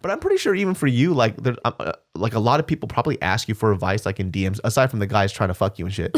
But I'm pretty sure even for you, like like a lot of people probably ask you for advice, like in DMs, aside from the guys trying to fuck you and shit.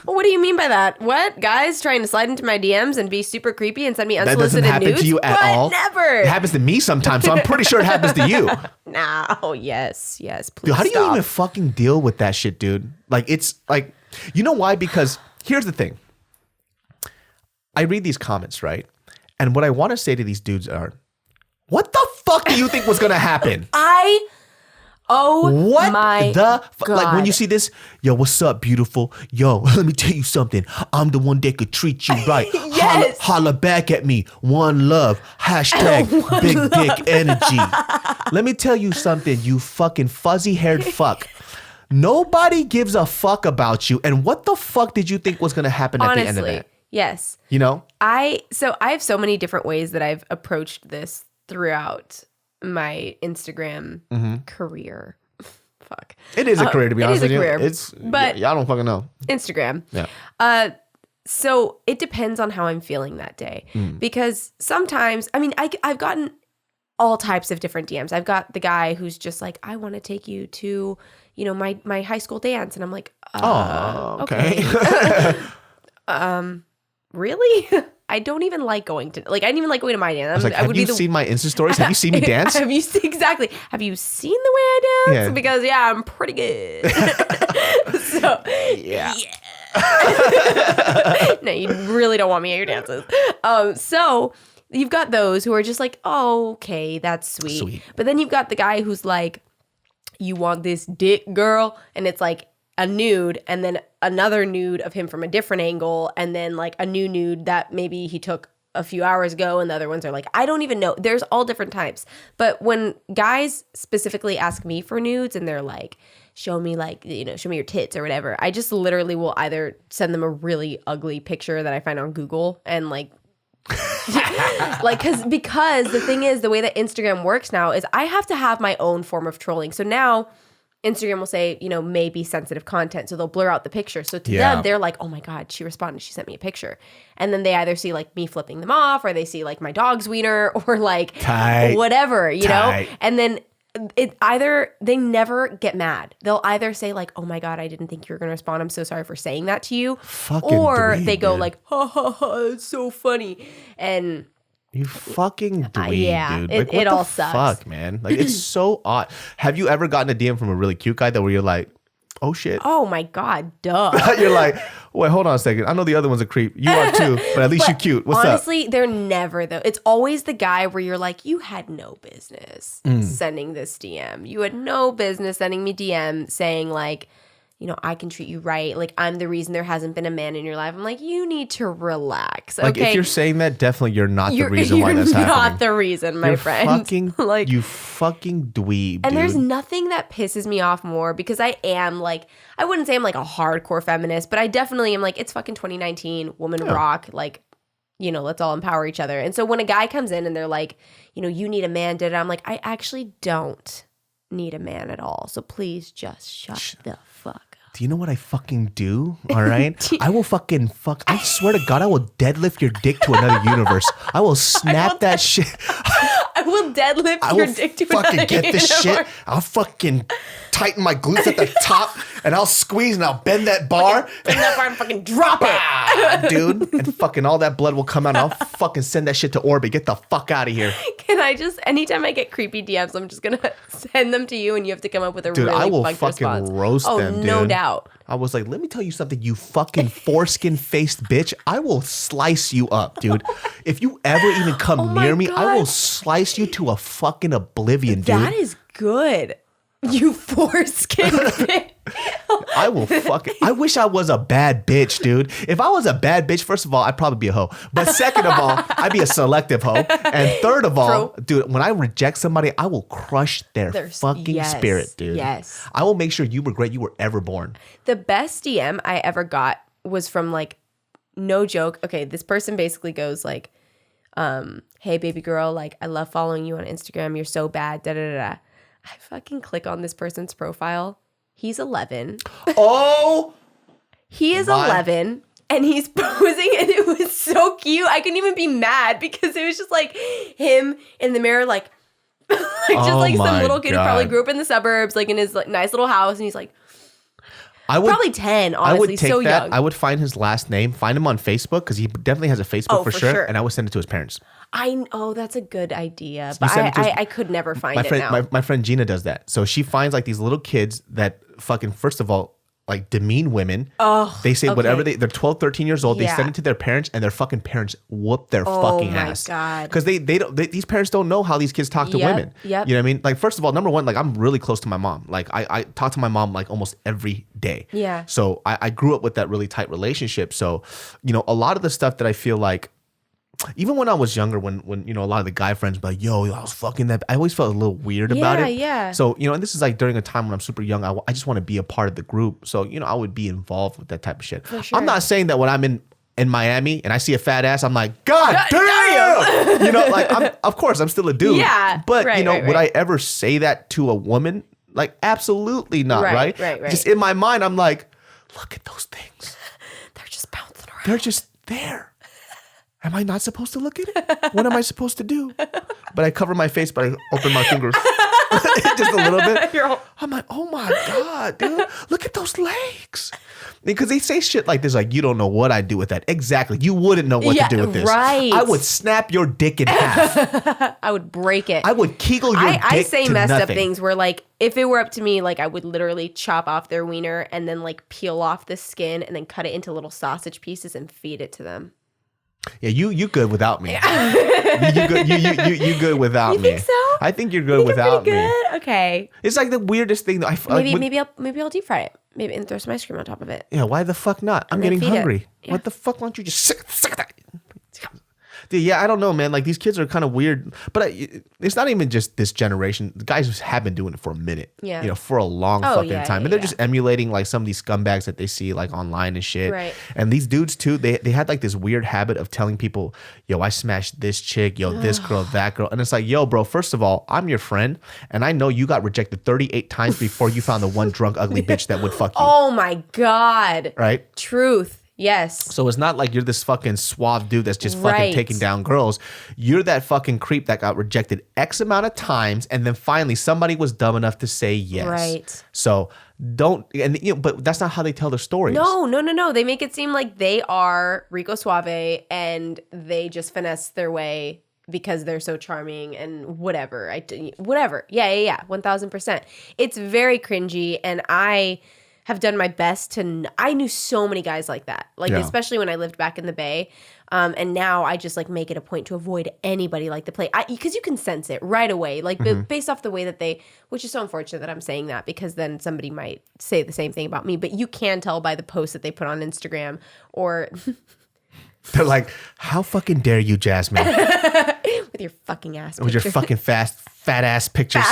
Well, what do you mean by that? What? Guys trying to slide into my DMs and be super creepy and send me unsolicited that doesn't happen nudes? to you at all. Never. It happens to me sometimes, so I'm pretty sure it happens to you. No, yes, please. Dude, how do stop. you even fucking deal with that shit, dude? Like, it's like, you know why? Because here's the thing. I read these comments, right? And what I want to say to these dudes are, what the fuck do you think was going to happen? What my God. God. Like when you see this, yo, what's up, beautiful? Yo, let me tell you something. I'm the one that could treat you right. Yes. Holla back at me. One love. Hashtag big dick energy. Let me tell you something, you fucking fuzzy haired fuck. Nobody gives a fuck about you. And what the fuck did you think was going to happen at the end of that? Yes. You know? I have so many different ways that I've approached this throughout my Instagram career. Fuck. It is a career, to be honest with you. It is a career. It's, but I don't fucking know. Instagram. Yeah. So it depends on how I'm feeling that day. Because sometimes, I mean, I've gotten all types of different DMs. I've got the guy who's just like, I want to take you to, you know, my high school dance. And I'm like, okay. Really? I don't even like going to, like, I didn't even like going to my dance. I was like, have you seen my Insta stories? Have you seen me dance? Have you seen the way I dance? Yeah. Because I'm pretty good. So Yeah. No, you really don't want me at your dances. So you've got those who are just like, oh, okay, that's sweet. But then you've got the guy who's like, you want this dick, girl? And it's like a nude and then another nude of him from a different angle and then like a new nude that maybe he took a few hours ago and the other ones are like, I don't even know. There's all different types. But when guys specifically ask me for nudes and they're like, show me like, you know, show me your tits or whatever, I just literally will either send them a really ugly picture that I find on Google and like, like, because the thing is, the way that Instagram works now is I have to have my own form of trolling. So now Instagram will say, you know, maybe sensitive content. So they'll blur out the picture. So to them, they're like, oh my God, she responded. She sent me a picture. And then they either see like me flipping them off or they see like my dog's wiener or like whatever, you know? And then they never get mad. They'll either say like, oh my God, I didn't think you were going to respond. I'm so sorry for saying that to you. Or they go like, ha ha ha, it's so funny. And you fucking dweeb, dude. Like, what it the all sucks. fuck, man? Like, it's so odd. Have you ever gotten a DM from a really cute guy that where you're like, oh shit? Oh my God, duh. You're like, wait, hold on a second. I know the other one's a creep. You are too, but at least you're cute. What's honestly, up? they're never though. It's always the guy where you're like, you had no business sending this DM. You had no business sending me DM saying like, you know, I can treat you right. Like, I'm the reason there hasn't been a man in your life. I'm like, you need to relax. Okay? Like, if you're saying that, definitely you're not the reason why that's happening. You're not the reason, my friend. Fucking, like, you fucking dweeb, and dude. there's nothing that pisses me off more because I am like, I wouldn't say I'm like a hardcore feminist, but I definitely am like, it's fucking 2019, woman rock. Like, you know, let's all empower each other. And so when a guy comes in and they're like, you know, you need a man, I'm like, I actually don't need a man at all. So please just shut the fuck up. Do you know what I fucking do? All right? I will fucking I swear to God, I will deadlift your dick to another universe. I will snap that shit. I will deadlift your dick to another universe. I will fucking get this shit. I'll fucking tighten my glutes at the top and I'll squeeze and I'll bend that bar. Bend that bar and fucking drop it. Dude. And fucking all that blood will come out and I'll fucking send that shit to orbit. Get the fuck out of here. Can I just, anytime I get creepy DMs, I'm just going to send them to you and you have to come up with a really I will fucked fucking response. roast them, dude. No doubt. I was like, let me tell you something, you fucking foreskin-faced bitch. I will slice you up, dude. If you ever even come near me, I will slice you to a fucking oblivion, dude. That is good. You foreskin bitch. I will fucking, I wish I was a bad bitch, dude. If I was a bad bitch, first of all, I'd probably be a hoe. But second of all, I'd be a selective hoe. And third of all, dude, when I reject somebody, I will crush their fucking spirit, dude. Yes. I will make sure you regret you were ever born. The best DM I ever got was from like, no joke. Okay, this person basically goes like, hey, baby girl, like, I love following you on Instagram. You're so bad, da-da-da-da. I fucking click on this person's profile. He's 11. Oh! He is 11 and he's posing and it was so cute. I couldn't even be mad because it was just like him in the mirror like Just like some little kid who probably grew up in the suburbs, like in his like nice little house, and he's like probably 10, honestly, I would take so that. young. I would find his last name, find him on Facebook, because he definitely has a Facebook for sure, and I would send it to his parents. That's a good idea, but I could never find it now. My friend Gina does that. So she finds like these little kids that fucking, first of all, like demean women. They say whatever they're 12, 13 years old. They send it to their parents, and their fucking parents whoop their fucking ass. Oh my God. Because these parents don't know how these kids talk to women. Yep. You know what I mean? Like, first of all, number one, like I'm really close to my mom. Like I talk to my mom like almost every day. Yeah. So I grew up with that really tight relationship. So, you know, a lot of the stuff that I feel like, even when I was younger, when you know, a lot of the guy friends be like, yo, I was fucking that, I always felt a little weird about it. Yeah. So, you know, and this is like during a time when I'm super young, I just want to be a part of the group. So, you know, I would be involved with that type of shit. For sure. I'm not saying that when I'm in Miami and I see a fat ass, I'm like, God damn! You know, like, of course, I'm still a dude. Yeah. But, you know, would I ever say that to a woman? Like, absolutely not, right? Right. Just in my mind, I'm like, look at those things. They're just bouncing around. They're just there. Am I not supposed to look at it? What am I supposed to do? But I cover my face, but I open my fingers just a little bit. I'm like, oh my God, dude, look at those legs. Because they say shit like this, like, you don't know what I'd do with that. Exactly. You wouldn't know what to do with this. Right. I would snap your dick in half. I would break it. I would kegel your dick I say to messed nothing. up things where, like, if it were up to me, like, I would literally chop off their wiener and then, like, peel off the skin and then cut it into little sausage pieces and feed it to them. Yeah, you good without me. you good without me. You think so? I think you're good without me. Good? Okay. It's like the weirdest thing. Maybe I'll deep fry it. Maybe and throw some ice cream on top of it. Yeah, why the fuck not? I'm getting hungry. Yeah. What the fuck? Why don't you just suck that? Dude, yeah, I don't know, man. Like, these kids are kind of weird, but it's not even just this generation. The guys just have been doing it for a minute, you know, for a long fucking time, and they're just emulating like some of these scumbags that they see like online and shit. Right. And these dudes too, they had like this weird habit of telling people, "Yo, I smashed this chick, yo, this girl, that girl," and it's like, "Yo, bro, first of all, I'm your friend, and I know you got rejected 38 times before you found the one drunk, ugly bitch that would fuck you." Oh my God! Right? Truth. Yes. So it's not like you're this fucking suave dude that's just fucking taking down girls. You're that fucking creep that got rejected X amount of times, and then finally somebody was dumb enough to say yes. Right. So don't, and you know, but that's not how they tell their stories. No. They make it seem like they are Rico Suave and they just finesse their way because they're so charming and whatever. Whatever. Yeah. 1000%. It's very cringy, and I have done my best I knew so many guys like that, like especially when I lived back in the Bay, and now I just like make it a point to avoid anybody like the play, because you can sense it right away, like based off the way that which is so unfortunate that I'm saying that, because then somebody might say the same thing about me, but you can tell by the posts that they put on Instagram or they're like, how fucking dare you, Jazmine, with your fucking ass with your fucking fat ass pictures,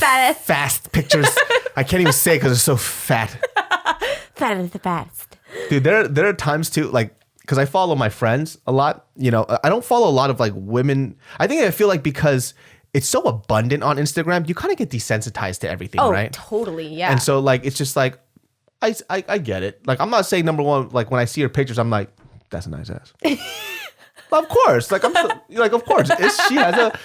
fast pictures. I can't even say it because it's so fat. Fat is the best. Dude, there are times too, like, because I follow my friends a lot. You know, I don't follow a lot of like women. I feel like because it's so abundant on Instagram, you kind of get desensitized to everything, right? Totally, yeah. And so like, it's just like, I get it. Like, I'm not saying number one, like when I see her pictures, I'm like, that's a nice ass. Of course, like of course,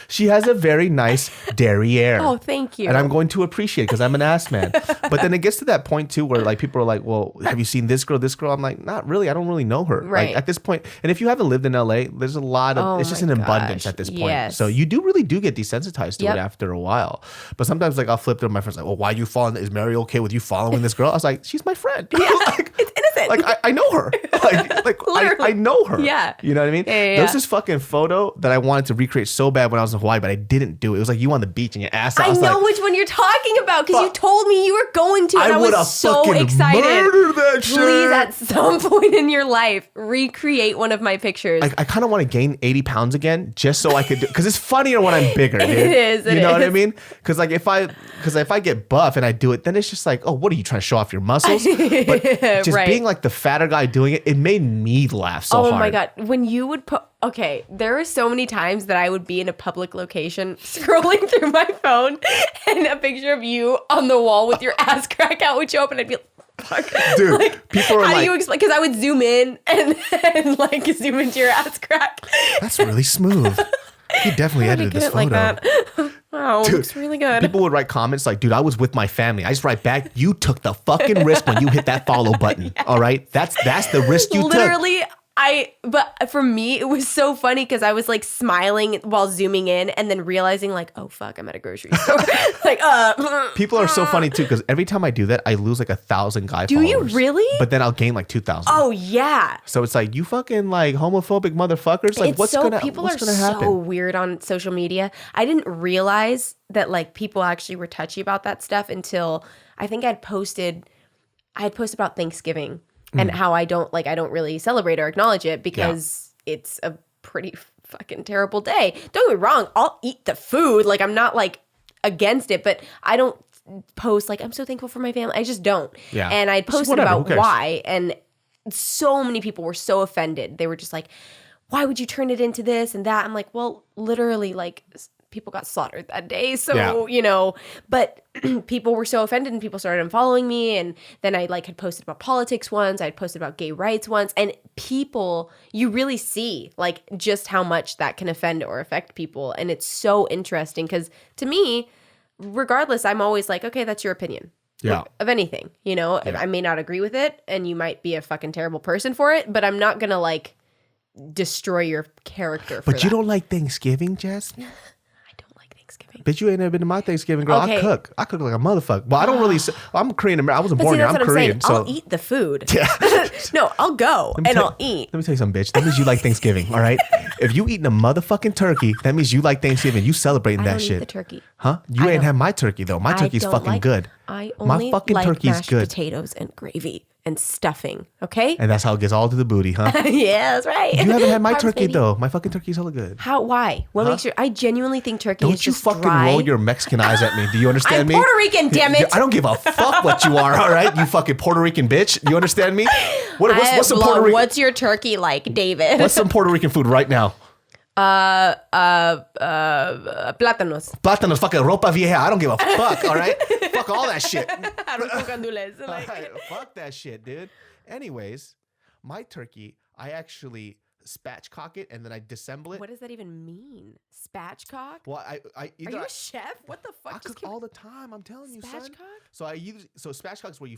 she has a very nice derriere. Oh, thank you. And I'm going to appreciate it because I'm an ass man. But then it gets to that point too where like people are like, well, have you seen this girl? I'm like, not really. I don't really know her. Right. Like at this point, and if you haven't lived in LA, there's a lot of it's just an abundance at this point. Yes. So you really do get desensitized to it after a while. But sometimes like I'll flip to my friends like, well, why are you following? Is Mary okay with you following this girl? I was like, she's my friend. Yeah, like, it's innocent. Like I know her. I know her. Yeah. You know what I mean? Yeah. There was this fucking photo that I wanted to recreate so bad when I was in Hawaii, but I didn't do it. It was like you on the beach and your ass out. I know like, which one you're talking about because you told me you were going to, and I was so excited. Murdered that shit. Please, at some point in your life, recreate one of my pictures. I kind of want to gain 80 pounds again just so I could do because it's funnier when I'm bigger, dude. It is. You know what I mean? Because like if I get buff and I do it, then it's just like, oh, what are you trying to show off your muscles? But just being like the fatter guy doing it, it made me laugh so hard. Oh my God. When you would put, okay, there were so many times that I would be in a public location scrolling through my phone and a picture of you on the wall with your ass crack out would show up and I'd be like, fuck. Dude, like, people are how like, do you explain? Because I would zoom in and like zoom into your ass crack. That's really smooth. He definitely edited this photo. Like that. Wow, dude, looks really good. People would write comments like, dude, I was with my family. I just write back, you took the fucking risk when you hit that follow button. All right? That's the risk you took. Literally, but for me, it was so funny because I was like smiling while zooming in and then realizing like, oh fuck, I'm at a grocery store. Like, people are so funny too because every time I do that, I lose like 1,000 guy followers. Do you really? But then I'll gain like 2,000. Oh yeah. So it's like, you fucking like homophobic motherfuckers. Like, People are happen? so weird on social media. I didn't realize that like people actually were touchy about that stuff until I think I had posted about Thanksgiving. And how I don't really celebrate or acknowledge it because it's a pretty fucking terrible day. Don't get me wrong, I'll eat the food. Like I'm not like against it, but I don't post like I'm so thankful for my family. I just don't. Yeah. And I posted about why, and so many people were so offended. They were just like, why would you turn it into this and that? I'm like, well, literally like people got slaughtered that day. So, you know, but people were so offended and people started unfollowing me. And then I like had posted about politics once. I had posted about gay rights once. And people, you really see like just how much that can offend or affect people. And it's so interesting because to me, regardless, I'm always like, okay, that's your opinion. Yeah. Of anything, you know, I may not agree with it and you might be a fucking terrible person for it, but I'm not going to like destroy your character for But you don't like Thanksgiving, Jasmine? Bitch, you ain't never been to my Thanksgiving, girl. Okay. I cook like a motherfucker. Well, I don't really. I'm Korean American. I wasn't born here. I'm Korean. So I'll eat the food. Yeah. No, I'll go I'll eat. Let me tell you something, bitch. That means you like Thanksgiving, all right? If you eating a motherfucking turkey, that means you like Thanksgiving. You celebrating that shit. Eat the turkey. Huh? You ain't had my turkey though. My turkey's fucking good. I only my fucking like turkey's mashed good. Potatoes and gravy and stuffing. Okay. And that's how it gets all to the booty, huh? Yeah, that's right. You haven't had my turkey though. My fucking turkey's hella good. How? Why? What makes you? I genuinely think turkey Don't is you just fucking dry. roll your Mexican eyes at me? Do you understand me? I'm Puerto Rican, damn it. I don't give a fuck what you are. All right, you fucking Puerto Rican bitch. You understand me? What's some Puerto Rican? What's your turkey like, David? What's some Puerto Rican food right now? Plátanos. Plátanos, fucking ropa vieja. I don't give a fuck, all right? Fuck all that shit. Fuck that shit, dude. Anyways, my turkey, I actually spatchcock it and then I disassemble it. What does that even mean? Spatchcock? Well, I Are you a chef? What the fuck? I cook all the time. I'm telling you, son. Spatchcock? So spatchcock is where you